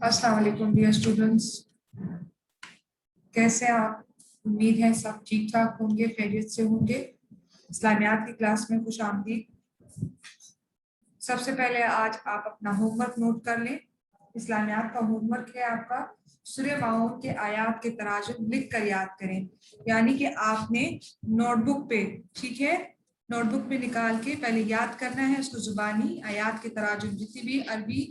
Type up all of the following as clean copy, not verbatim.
अस्सलाम वालेकुम dear students, कैसे हैं आप? उम्मीद है सब ठीक ठाक होंगे, खैरियत से होंगे। इस्लामियात की क्लास में खुश आमदीद। सबसे पहले आज आप अपना होमवर्क नोट कर लें। इस्लामियात का होमवर्क है आपका सूरह माऊन के आयात के तराजुम लिख कर याद करें। यानी कि आपने नोटबुक पे, ठीक है, नोटबुक पे निकाल के पहले याद करना है उसको जुबानी। आयात के तराजुम जितनी भी अरबी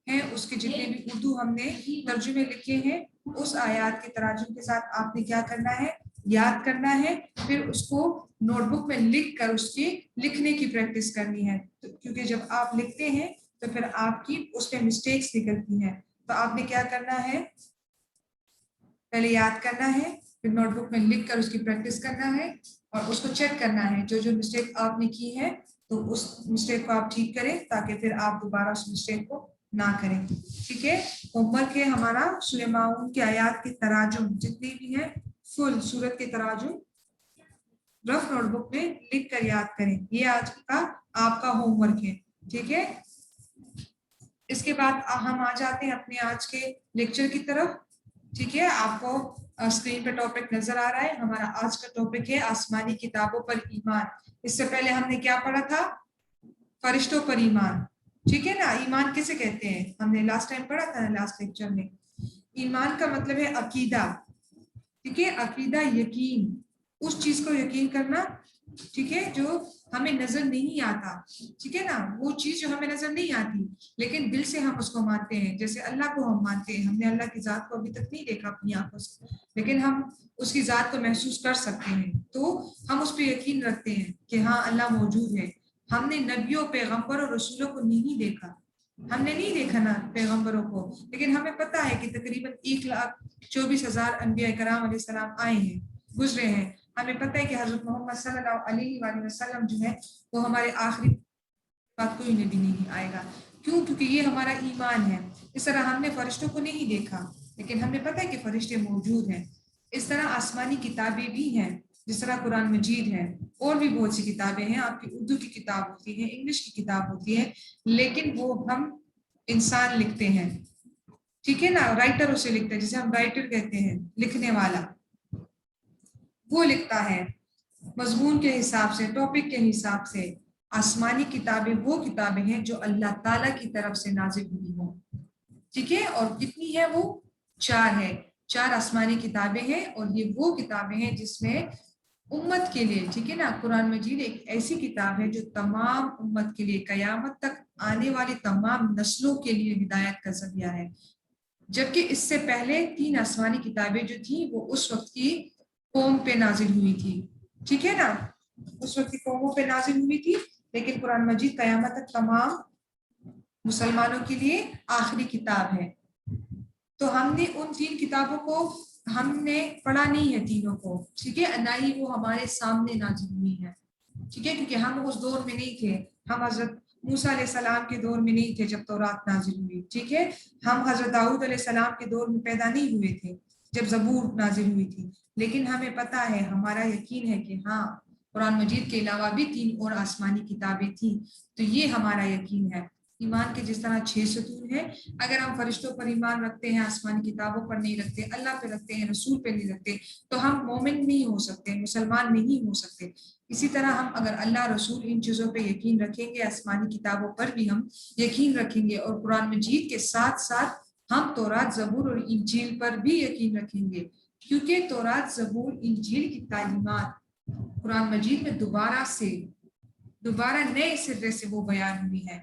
हैं, उसके जितने भी उर्दू हमने तर्जुमे लिखे हैं, उस आयात के तराजुम के साथ आपने क्या करना है, याद करना है। फिर उसको नोटबुक में लिख कर उसके लिखने की प्रैक्टिस करनी है। तो क्योंकि जब आप लिखते हैं तो फिर आपकी उसमें मिस्टेक्स निकलती हैं। तो आपने क्या करना है, पहले याद करना है, फिर नोटबुक में लिख कर उसकी प्रैक्टिस करना है और उसको चेक करना है। जो जो मिस्टेक आपने की है तो उस मिस्टेक को आप ठीक करें ताकि फिर आप दोबारा उस मिस्टेक को ना करें। ठीक है, होमवर्क है हमारा सूरह माऊन के आयात के तराजुम जितनी भी है, फुल सूरत के तराजुम रफ नोटबुक में लिख कर याद करें। ये आज का आपका होमवर्क है। ठीक है, इसके बाद हम आ जाते हैं अपने आज के लेक्चर की तरफ। ठीक है, आपको स्क्रीन पे टॉपिक नजर आ रहा है। हमारा आज का टॉपिक है आसमानी किताबों पर ईमान। इससे पहले हमने क्या पढ़ा था, फरिश्तों पर ईमान। ठीक है ना, ईमान किसे कहते हैं हमने लास्ट टाइम पढ़ा था, लास्ट लेक्चर में। ईमान का मतलब है अकीदा। ठीक है, अकीदा यकीन, उस चीज को यकीन करना, ठीक है, जो हमें नजर नहीं आता। ठीक है ना, वो चीज जो हमें नजर नहीं आती लेकिन दिल से हम उसको मानते हैं। जैसे अल्लाह को हम मानते हैं, हमने अल्लाह की जात को अभी तक नहीं देखा अपनी आंखों से, लेकिन हम उसकी जात को महसूस कर सकते हैं। तो हम उस पर यकीन रखते हैं कि हाँ अल्लाह मौजूद है। हमने नबियों, पैगंबर और रसूलों को नहीं देखा, हमने नहीं देखा ना पैगंबरों को, लेकिन हमें पता है कि तकरीबन 1,24,000 अम्बिया कराम अलैहिस्सलाम आए हैं, गुजरे हैं। हमें पता है कि हजरत मोहम्मद सल्लल्लाहु अलैहि वसल्लम जो है वो हमारे आखिरी बात कोई नबी नहीं आएगा। क्यों? क्योंकि ये हमारा ईमान है। इस तरह हमने फरिश्तों को नहीं देखा लेकिन हमें पता है कि फरिश्ते मौजूद हैं। इस तरह आसमानी किताबें भी हैं, जिस तरह कुरान मजीद है, और भी बहुत सी किताबें हैं। आपकी उर्दू की किताब होती है, इंग्लिश की किताब होती है, लेकिन वो हम इंसान लिखते हैं। ठीक है ना, राइटर उसे लिखते हैं, जिसे हम राइटर कहते हैं, लिखने वाला वो लिखता है मजमून के हिसाब से, टॉपिक के हिसाब से। आसमानी किताबें वो किताबें हैं जो अल्लाह ताला की तरफ से नाजिल हुई हो। ठीक है, और कितनी है वो, 4 है। 4 आसमानी किताबें हैं और ये वो किताबें हैं जिसमें उम्मत के लिए, ठीक है ना, कुरान मजीद एक ऐसी किताब है जो तमाम उम्मत के लिए, कयामत तक आने वाली तमाम नस्लों के लिए हिदायत का जरिया है। जबकि इससे पहले 3 आसमानी किताबें जो थी वो उस वक्त की कौम पे नाजिल हुई थी। ठीक है ना, उस वक्त की कौमों पे नाजिल हुई थी, लेकिन कुरान मजीद कयामत तक तमाम मुसलमानों के लिए आखिरी किताब है। तो हमने उन 3 किताबों को हमने पढ़ा नहीं है, तीनों को। ठीक है, ना ही वो हमारे सामने नाजिल हुई है। ठीक है, क्योंकि हम उस दौर में नहीं थे। हम हजरत मूसा अलैहिस्सलाम के दौर में नहीं थे जब तौरात नाजिल हुई। ठीक है, हम हजरत दाऊद अलैहिस्सलाम के दौर में पैदा नहीं हुए थे जब जबूर नाजिल हुई थी। लेकिन हमें पता है, हमारा यकीन है कि हाँ कुरान मजीद के अलावा भी 3 और आसमानी किताबें थी। तो ये हमारा यकीन है। ईमान के जिस तरह 6 सतून है, अगर हम फरिश्तों पर ईमान रखते हैं, आसमानी किताबों पर नहीं रखते, अल्लाह पे रखते हैं, रसूल पे नहीं रखते, तो हम मोमिन नहीं हो सकते, मुसलमान नहीं हो सकते। इसी तरह हम अगर अल्लाह रसूल इन चीज़ों पे यकीन रखेंगे, आसमानी किताबों पर भी हम यकीन रखेंगे, और कुरान मजीद के साथ साथ हम तौरात, ज़बूर और इंजील पर भी यकीन रखेंगे, क्योंकि तौरात, ज़बूर, इंजील की तालीमात कुरान मजीद में दोबारा नए सिरे से वो बयान हुई है,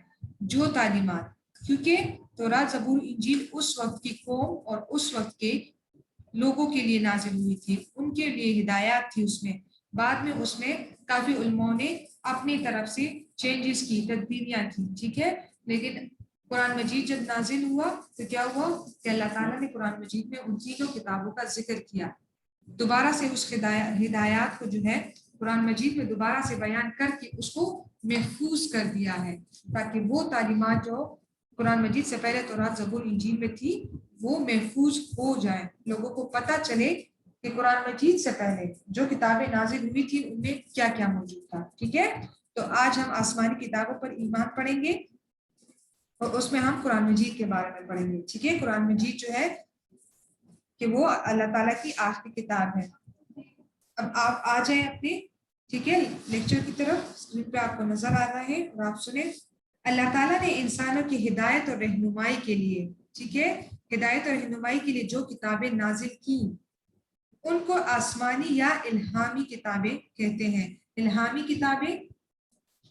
जो तालीमात। क्योंकि तौरात, ज़बूर, इंजील उस वक्त की कौम और उस वक्त के लोगों के लिए नाजिल हुई थी, उनके लिए हिदायत थी उसमें। बाद में उसमें काफी उलमाओं ने अपनी तरफ से चेंजेस की, तब्दीलियां की। ठीक है, लेकिन कुरान मजीद जब नाजिल हुआ तो क्या हुआ कि अल्लाह ताला ने कुरान मजीद में उन तीनों किताबों का जिक्र किया, दोबारा से उस हिदायत को जो है कुरान मजीद में दोबारा से बयान करके उसको महफूज कर दिया है, ताकि वो तालीमात जो कुरान मजीद से पहले तौरात, ज़बूर, इंजील में थी वो महफूज हो जाए, लोगों को पता चले कि कुरान मजीद से पहले जो किताबें नाजिल हुई थी उनमें क्या क्या मौजूद था। ठीक है, تو آج ہم آسمانی کتابوں پر ایمان پڑھیں گے اور اس میں ہم قرآن مجید کے بارے میں پڑھیں گے. ٹھیک ہے, قرآن مجید جو ہے کہ وہ اللہ تعالیٰ کی آخری کتاب ہے. اب آپ آ جائیں اپنے ٹھیک ہے لیکچر کی طرف. اسکرین پہ آپ کو نظر آ رہا ہے اور آپ سنیں. اللہ تعالیٰ نے انسانوں کی ہدایت اور رہنمائی کے لیے ٹھیک ہے ہدایت اور رہنمائی کے لیے جو کتابیں نازل کی ان کو آسمانی یا الہامی کتابیں کہتے ہیں. الہامی کتابیں,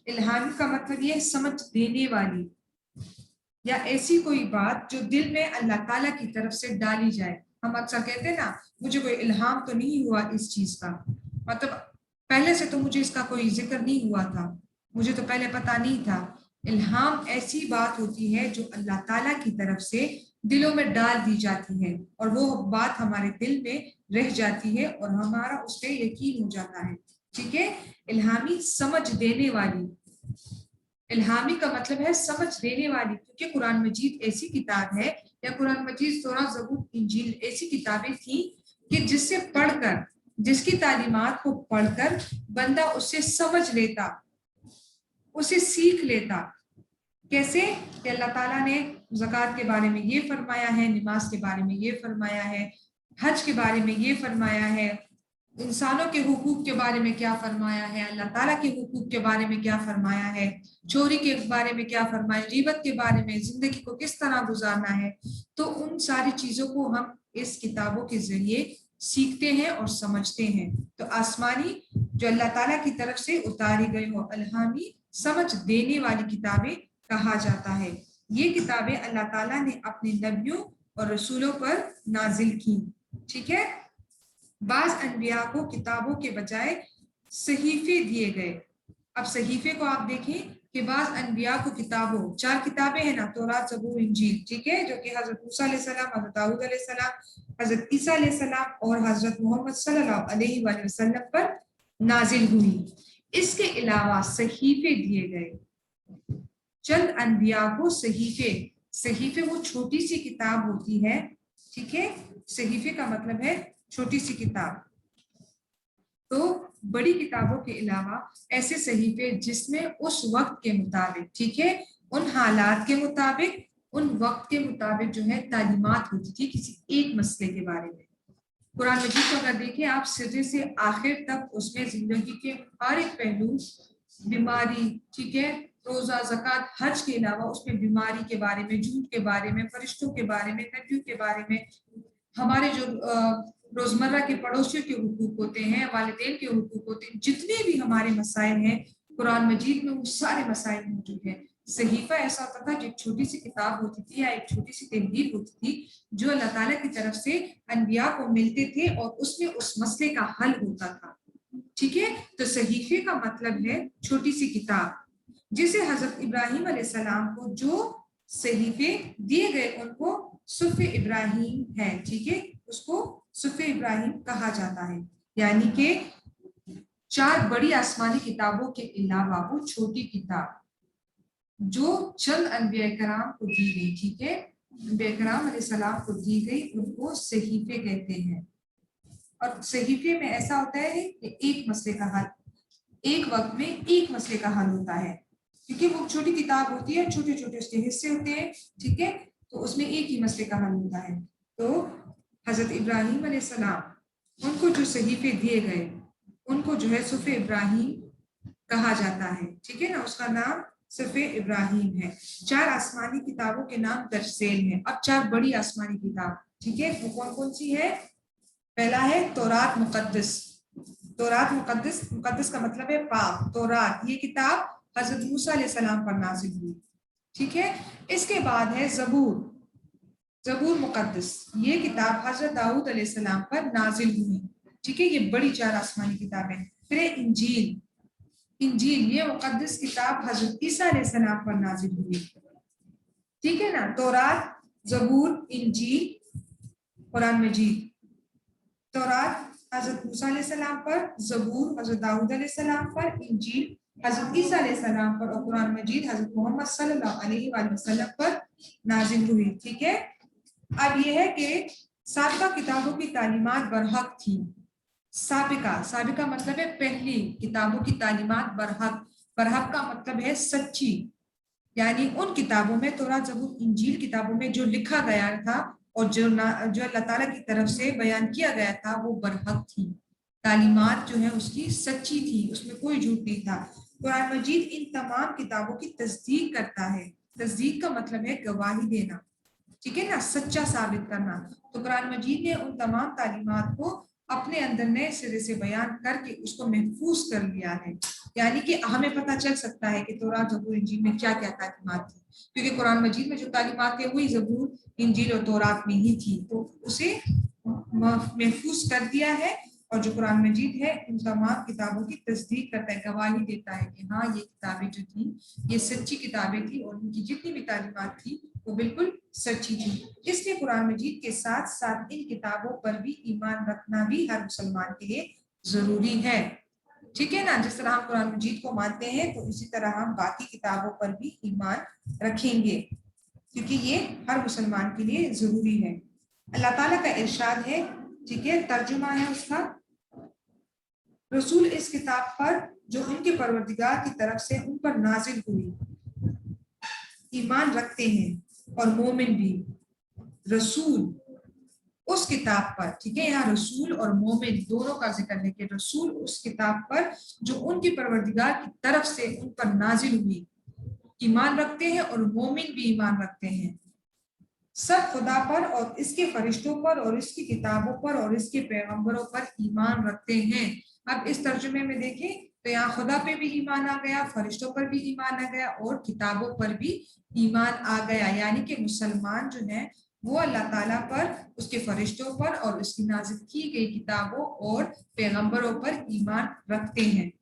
الہامی کا مطلب یہ سمجھ دینے والی یا ایسی کوئی بات جو دل میں اللہ تعالیٰ کی طرف سے ڈالی جائے. ہم اکثر کہتے ہیں نا مجھے کوئی الہام تو نہیں ہوا اس چیز کا, مطلب پہلے سے تو مجھے اس کا کوئی ذکر نہیں ہوا تھا, مجھے تو پہلے پتہ نہیں تھا. الہام ایسی بات ہوتی ہے جو اللہ تعالیٰ کی طرف سے دلوں میں ڈال دی جاتی ہے اور وہ بات ہمارے دل میں رہ جاتی ہے اور ہمارا اس پہ یقین ہو جاتا ہے. ٹھیک ہے, الہامی سمجھ دینے والی. الہامی کا مطلب ہے سمجھ دینے والی, کیونکہ قرآن مجید ایسی کتاب ہے یا قرآن مجید تورات زبور انجیل ایسی کتابیں تھیں کہ جس سے پڑھ کر, جس کی تعلیمات کو پڑھ کر بندہ اس سے سمجھ لیتا, اسے سیکھ لیتا. کیسے کہ اللہ تعالیٰ نے زکوٰۃ کے بارے میں یہ فرمایا ہے, نماز کے بارے میں یہ فرمایا ہے, حج کے بارے میں یہ فرمایا ہے, انسانوں کے حقوق کے بارے میں کیا فرمایا ہے, اللہ تعالیٰ کے حقوق کے بارے میں کیا فرمایا ہے, چوری کے بارے میں کیا فرمایا, غیبت کے بارے میں, زندگی کو کس طرح گزارنا ہے. تو ان ساری چیزوں کو ہم اس کتابوں کے ذریعے سیکھتے ہیں اور سمجھتے ہیں. تو آسمانی جو اللہ تعالیٰ کی طرف سے اتاری گئی ہو, الہامی سمجھ دینے والی کتابیں کہا جاتا ہے. یہ کتابیں اللہ تعالیٰ نے اپنے نبیوں اور رسولوں پر نازل کی. ٹھیک ہے, بعض انبیاء کو کتابوں کے بجائے صحیفے دیے گئے. اب صحیفے کو آپ دیکھیں کہ بعض انبیاء کو کتابوں, 4 کتابیں ہیں نا, تورات زبور انجیل, ٹھیک ہے, جو کہ حضرت موسیٰ علیہ السلام, حضرت داؤد علیہ السلام, حضرت عیسیٰ علیہ السلام اور حضرت محمد صلی اللہ علیہ وآلہ وسلم پر نازل ہوئی. اس کے علاوہ صحیفے دیے گئے. چند انبیاء کو صحیفے, صحیفے وہ چھوٹی سی کتاب ہوتی ہے. ٹھیک ہے, صحیفے کا مطلب ہے چھوٹی سی کتاب. تو بڑی کتابوں کے علاوہ ایسے صحیفے جس میں اس وقت کے مطابق, ٹھیک ہے, ان حالات کے مطابق, ان وقت کے مطابق جو ہے تعلیمات ہوتی تھی کسی ایک مسئلے کے بارے میں. قرآن مجید کو اگر دیکھیں آپ سرے سے آخر تک, اس میں زندگی کے ہر ایک پہلو, بیماری, ٹھیک ہے, روزہ, زکوٰۃ, حج کے علاوہ اس میں بیماری کے بارے میں, جھوٹ کے بارے میں, فرشتوں کے بارے میں, نبیوں کے بارے میں, ہمارے جو روزمرہ کے پڑوسیوں کے حقوق ہوتے ہیں, والدین کے حقوق ہوتے ہیں, جتنے بھی ہمارے مسائل ہیں قرآن مجید میں وہ سارے مسائل موجود ہیں. صحیفہ ایسا ہوتا تھا جو ایک چھوٹی سی کتاب ہوتی تھی یا ایک چھوٹی سی تحریر ہوتی تھی جو اللہ تعالیٰ کی طرف سے انبیاء کو ملتے تھے اور اس میں اس مسئلے کا حل ہوتا تھا. ٹھیک ہے, تو صحیفے کا مطلب ہے چھوٹی سی کتاب. جسے حضرت ابراہیم علیہ السلام کو جو صحیفے دیے گئے ان کو صحف ابراہیم ہے. ٹھیک ہے, اس کو صحف ابراہیم کہا جاتا ہے. یعنی کہ 4 بڑی آسمانی کتابوں کے علاوہ وہ چھوٹی کتاب جو چند انبیاء کرام کو دی گئی. ٹھیک ہے, انبیاء کرام علیہ السلام کو دی گئی, ان کو صحیفے کہتے ہیں. اور صحیفے میں ایسا ہوتا ہے کہ ایک مسئلے کا حل, ایک وقت میں ایک مسئلے کا حل ہوتا ہے, کیونکہ وہ چھوٹی کتاب ہوتی ہے, چھوٹے چھوٹے اس کے حصے ہوتے ہیں. ٹھیک ہے, تو اس میں ایک ہی مسئلے کا حل ہوتا ہے. تو حضرت ابراہیم علیہ السلام, ان کو جو صحیفے دیے گئے ان کو جو ہے صحف ابراہیم کہا جاتا ہے. ٹھیک ہے نا, اس کا نام صحف ابراہیم ہے. 4 آسمانی کتابوں کے نام درج ذیل ہیں. اب 4 بڑی آسمانی کتاب, ٹھیک ہے, وہ کون کون سی ہے؟ پہلا ہے تورات مقدس. تورات مقدس, مقدس کا مطلب ہے پاک. تورات یہ کتاب حضرت موسیٰ علیہ السلام پر نازل ہوئی. ٹھیک ہے, اس کے بعد ہے زبور. زبور مقدس, یہ کتاب حضرت داؤد علیہ السلام پر نازل ہوئی. ٹھیک ہے, یہ بڑی 4 آسمانی کتابیں. پھر انجیل. انجیل یہ مقدس کتاب حضرت عیسیٰ علیہ السلام پر نازل ہوئی. ٹھیک ہے نا, تورات, زبور, انجیل, قرآن مجید. تورات حضرت موسیٰ علیہ السلام پر, زبور حضرت داؤد علیہ السلام پر, انجیل حضرت عیسیٰ علیہ السلام پر, اور قرآن مجید حضرت محمد صلی اللہ علیہ وآلہ وسلم پر نازل ہوئی. ٹھیک ہے, اب یہ ہے کہ سابقہ کتابوں کی تعلیمات برحق تھی. سابقہ, سابقہ مطلب ہے پہلی کتابوں کی تعلیمات برحق, बरहक का मतलब है सच्ची, यानी उन किताबों में, तौरात, ज़बूर, इंजील किताबों में जो लिखा गया था और जो अल्लाह ताला की तरफ से बयान किया गया था वो बरहक थी, तालीमात जो है उसकी सच्ची थी, उसमें कोई झूठ नहीं था। कुरान मजीद इन तमाम किताबों की तस्दीक करता है। तस्दीक का मतलब है गवाही देना, ठीक है ना, सच्चा साबित करना। तो कुरान मजीद ने उन तमाम तालीमात को अपने अंदर नए सिरे से बयान करके उसको महफूज कर लिया है, यानी कि हमें पता चल सकता है कि तौरात, ज़बूर, इंजील में क्या क्या तालीमात थी, क्योंकि कुरान मजीद में जो तालीमात है वही ज़बूर, इंजील और तौरात में ही थी, तो उसे महफूज कर दिया है। और जो कुरान मजीद है इन तमाम किताबों की तस्दीक करता है, गवाही देता है कि हाँ ये किताबें जो थी ये सच्ची किताबें थी और उनकी जितनी भी तालीमात थी वो बिल्कुल सच्ची थी। इसलिए कुरान मजीद के साथ साथ इन किताबों पर भी ईमान रखना भी हर मुसलमान के लिए जरूरी है, ठीक है ना। जिस तरह हम कुरान मजीद को मानते हैं तो इसी तरह हम बाकी किताबों पर भी ईमान रखेंगे, क्योंकि ये हर मुसलमान के लिए जरूरी है। अल्लाह ताला का इरशाद है, ठीक है, तर्जुमा है उसका, रसूल इस किताब पर जो उनके परवरदिगार की तरफ से उन पर नाजिल हुई ईमान रखते हैं और मोमिन भी। रसूल उस किताब पर, ठीक है, यहाँ रसूल और मोमिन दोनों का जिक्र है कि रसूल उस किताब पर जो उनके परवरदिगार की तरफ से उन पर नाजिल हुई ईमान रखते हैं और मोमिन भी ईमान रखते हैं। सब खुदा पर और इसके फरिश्तों पर और इसकी किताबों पर और इसके पैगंबरों पर ईमान रखते हैं। अब इस तर्जुमे में देखें तो यहाँ खुदा पे भी ईमान आ गया, फरिश्तों पर भी ईमान आ गया और किताबों पर भी ईमान आ गया, यानी कि मुसलमान जो है वो अल्लाह ताला पर, उसके फरिश्तों पर और उसकी नाजिल की गई किताबों और पैगंबरों पर ईमान रखते हैं।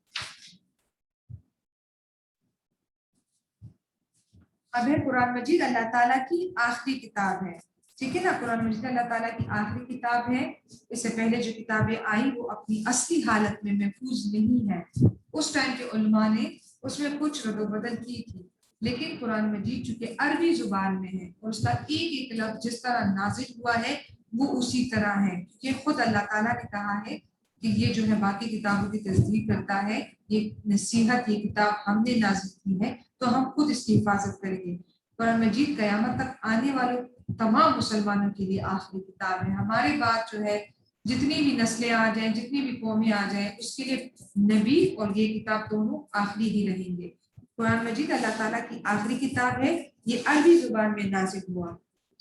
अब है कुरान मजीद अल्लाह ताला की आखिरी किताब है, ठीक है ना। कुरान मजीद अल्लाह ताला की आखिरी किताब है। इससे पहले जो किताबें आई वो अपनी असली हालत में महफूज नहीं है, उस टाइम के उलमा ने उसमें कुछ रद्द-बदल की थी, लेकिन कुरान मजीद चूंकि अरबी जुबान में है और उसका एक एक लफ्ज जिस तरह नाजिल हुआ है वो उसी तरह है, ये खुद अल्लाह ताला ने कहा है कि ये जो है बाकी किताबों की तस्दीक करता है, ये नसीहत, ये किताब हमने नाजिल की है तो हम खुद इसकी हिफाजत करेंगे। कुरान मजीद क़यामत तक आने वाले तमाम मुसलमानों के लिए आखिरी किताब है। हमारी बात जो है जितनी भी नस्लें आ जाएं, जितनी भी कौमें आ जाएं, उसके लिए नबी और ये किताब दोनों आखिरी ही रहेंगे। कुरान मजीद अल्लाह ताला की आखिरी किताब है, ये अरबी जुबान में नाजिल हुआ,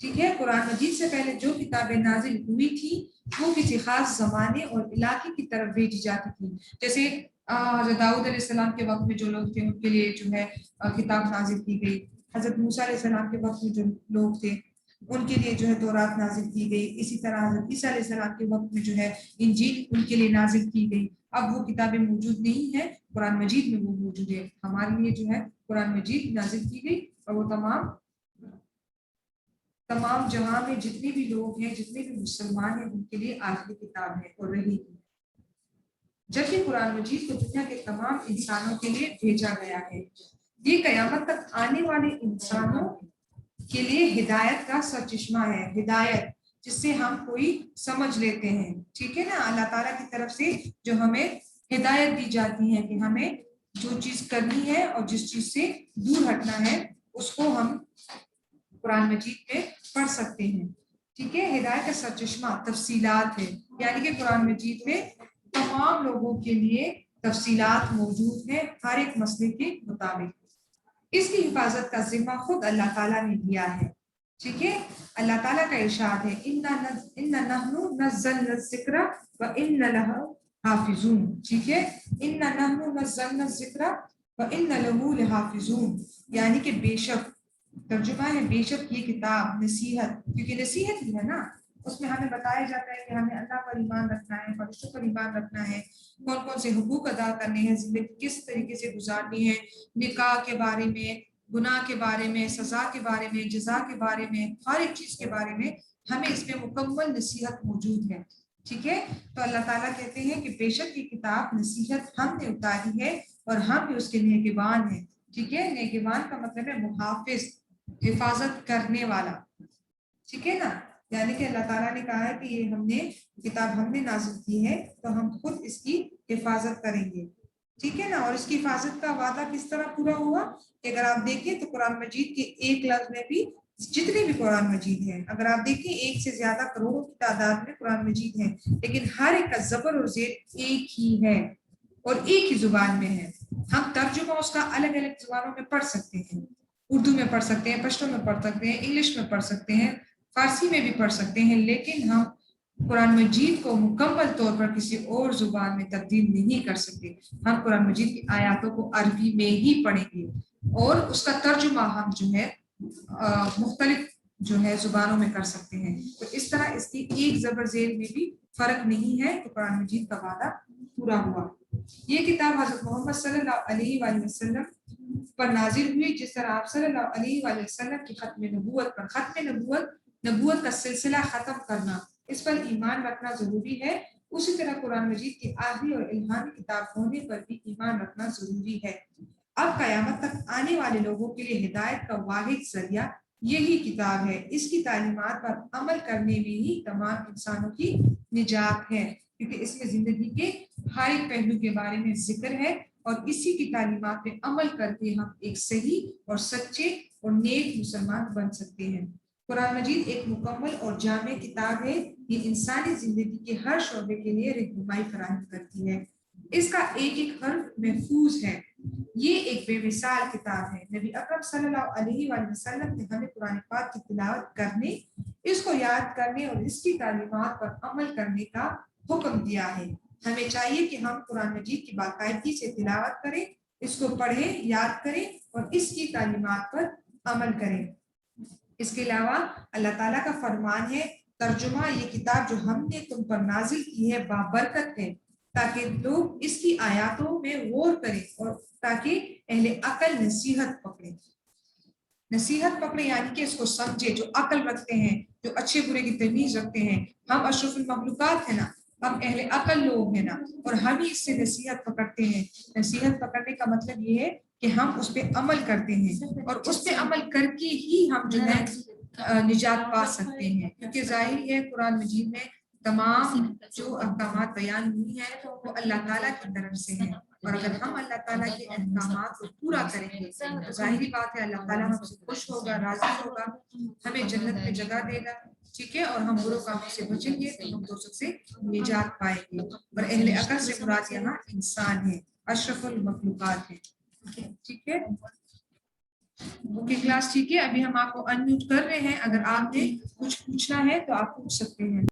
ठीक है। कुरान मजीद से पहले जो किताबें नाजिल हुई थी वो किसी खास जमाने और इलाके की तरफ भेजी जाती थी, जैसे हज़रत दाऊद अलैहिस्सलाम के वक्त में जो लोग थे उनके लिए जो है किताब नाजिल की गई, हज़रत मूसा अलैहिस्सलाम के वक्त में जो लोग थे उनके लिए जो है तौरात नाजिल की गई, इसी तरह हज़रत ईसा अलैहिस्सलाम के वक्त में जो है इंजील उनके लिए नाजिल की गई। अब वो किताबें मौजूद नहीं है, कुरान मजीद में वो मौजूद है। हमारे लिए जो है कुरान मजीद नाजिल की गई और वो तमाम जहां में जितने भी लोग हैं, जितने भी मुसलमान हैं, उनके लिए आखिरी किताब है और रहेगी। जबकि कुरान मजीद को दुनिया के तमाम इंसानों के लिए भेजा गया है, ये कयामत तक आने वाले इंसानों के लिए हिदायत का सरचश्मा है, हिदायत जिससे हम कोई समझ लेते हैं, ठीक है ना। अल्लाह ताला की तरफ से जो हमें हिदायत दी जाती है कि हमें जो चीज करनी है और जिस चीज से दूर हटना है उसको हम कुरान मजीद में पढ़ सकते हैं, ठीक है। हिदायत का सरचश्मा तफसीलात है, यानी कि कुरान मजीद में तमाम लोगों के लिए तफसीलात मौजूद है हर एक मसले के मुताबिक। इसकी हिफाजत का जिम्मा खुद अल्लाह ताला ने लिया है, ठीक है। अल्लाह ताला का इरशाद है, इन्ना नहनु नज़्ज़लना ज़िक्रा व इन्ना लहु हाफिज़ून, ठीक है। इन्ना नहनु नज़्ज़लना ज़िक्रा व इन्ना लहु लहाफिज़ून, यानी कि बेशक, तर्जुमा है बेशक ये किताब नसीहत, क्योंकि नसीहत ही है ना, उसमें हमें बताया जाता है कि हमें अल्लाह पर ईमान रखना है, फरिश्तों पर ईमान रखना है, कौन कौन से हुकूक अदा करने हैं, जिंदगी किस तरीके से गुजारनी है, निकाह के बारे में, गुनाह के बारे में, सजा के बारे में, जजा के बारे में, हर एक चीज के बारे में हमें इसमें मुकम्मल नसीहत मौजूद है, ठीक है। तो अल्लाह ताला कहते हैं कि बेशक ये किताब नसीहत हमने उतारी है और हम भी उसके नेगेबान हैं, ठीक है। नेगेबान का मतलब है मुहाफिज, हिफाजत करने वाला, ठीक है ना। यानी कि अल्लाह ताला ने कहा है कि ये हमने किताब हमने नाजिल की है तो हम खुद इसकी हिफाजत करेंगे। ٹھیک ہے نا. اور اس کی حفاظت کا وعدہ کس طرح پورا ہوا کہ اگر آپ دیکھیں تو قرآن مجید کے ایک لفظ میں بھی جتنے بھی قرآن مجید ہیں, اگر آپ دیکھیں ایک سے زیادہ کروڑوں کی تعداد میں قرآن مجید ہیں, لیکن ہر ایک کا زبر اور زیر ایک ہی ہے اور ایک ہی زبان میں ہے. ہم ترجمہ اس کا الگ الگ زبانوں میں پڑھ سکتے ہیں, اردو میں پڑھ سکتے ہیں, پشتو میں پڑھ سکتے ہیں, انگلش میں پڑھ سکتے ہیں, فارسی میں بھی پڑھ سکتے ہیں, لیکن ہم قرآن مجید کو مکمل طور پر کسی اور زبان میں تبدیل نہیں کر سکتے. ہم قرآن مجید کی آیاتوں کو عربی میں ہی پڑھیں گے اور اس کا ترجمہ ہم جو ہے مختلف جو ہے زبانوں میں کر سکتے ہیں. تو اس طرح اس کی ایک زبر زیر میں بھی فرق نہیں ہے. تو قرآن مجید کا وعدہ پورا ہوا. یہ کتاب حضرت محمد صلی اللہ علیہ وآلہ وسلم پر نازل ہوئی, جس طرح آپ صلی اللہ علیہ وآلہ وسلم کی ختم نبوت پر, ختم نبوت کا سلسلہ ختم کرنا, اس پر ایمان رکھنا ضروری ہے, اسی طرح قرآن مجید کی آخری اور الہامی کتاب ہونے پر بھی ایمان رکھنا ضروری ہے. اب قیامت تک آنے والے لوگوں کے لیے ہدایت کا واحد ذریعہ یہی کتاب ہے. اس کی تعلیمات پر عمل کرنے میں ہی تمام انسانوں کی نجات ہے, کیونکہ اس میں زندگی کے ہر ایک پہلو کے بارے میں ذکر ہے, اور اسی کی تعلیمات پہ عمل کر کے ہم ایک صحیح اور سچے اور نیک مسلمان بن سکتے ہیں. قرآن مجید ایک مکمل اور جامع کتاب ہے. یہ انسانی زندگی کے ہر شعبے کے لیے رہنمائی فراہم کرتی ہے. اس کا ایک ایک حرف محفوظ ہے. یہ ایک بے مثال کتاب ہے. نبی اکرم صلی اللہ علیہ وآلہ وسلم نے ہمیں قرآن پاک کی تلاوت کرنے, اس کو یاد کرنے اور اس کی تعلیمات پر عمل کرنے کا حکم دیا ہے. ہمیں چاہیے کہ ہم قرآن مجید کی باقاعدگی سے تلاوت کریں, اس کو پڑھیں, یاد کریں اور اس کی تعلیمات پر عمل کریں. اس کے علاوہ اللہ تعالیٰ کا فرمان ہے, ترجمہ یہ کتاب جو ہم نے تم پر نازل کی ہے بابرکت ہے, تاکہ لوگ اس کی آیاتوں میں غور کریں اور تاکہ اہل عقل نصیحت پکڑیں. نصیحت پکڑے یعنی کہ اس کو سمجھے, جو عقل رکھتے ہیں, جو اچھے برے کی تمیز رکھتے ہیں. ہم اشرف المخلوقات ہیں نا, ہم اہل عقل لوگ ہیں نا, اور ہم ہی اس سے نصیحت پکڑتے ہیں. نصیحت پکڑنے کا مطلب یہ ہے کہ ہم اس پہ عمل کرتے ہیں, اور اس پہ عمل کر کے ہی ہم جو ہے نجات پا سکتے ہیں. کیونکہ ظاہر ہے قرآن مجید میں تمام جو احکامات بیان ہوئی ہیں وہ اللہ تعالیٰ کی طرف سے ہیں, اور اگر ہم اللہ تعالیٰ کے احکامات کو پورا کریں گے تو ظاہری بات ہے اللہ تعالیٰ ہم سے خوش ہوگا, راضی ہوگا, ہمیں جنت میں جگہ دے گا. ٹھیک ہے, اور ہم بروں کاموں سے بچیں گے تو ہم دوزخ سے نجات پائیں گے. اور اہل عقل سے مراد یہاں انسان ہے, اشرف المخلوقات ہے. ٹھیک ہے, اوکے کلاس, ٹھیک ہے. ابھی ہم آپ کو انمیوٹ کر رہے ہیں, اگر آپ نے کچھ پوچھنا ہے تو آپ پوچھ سکتے ہیں.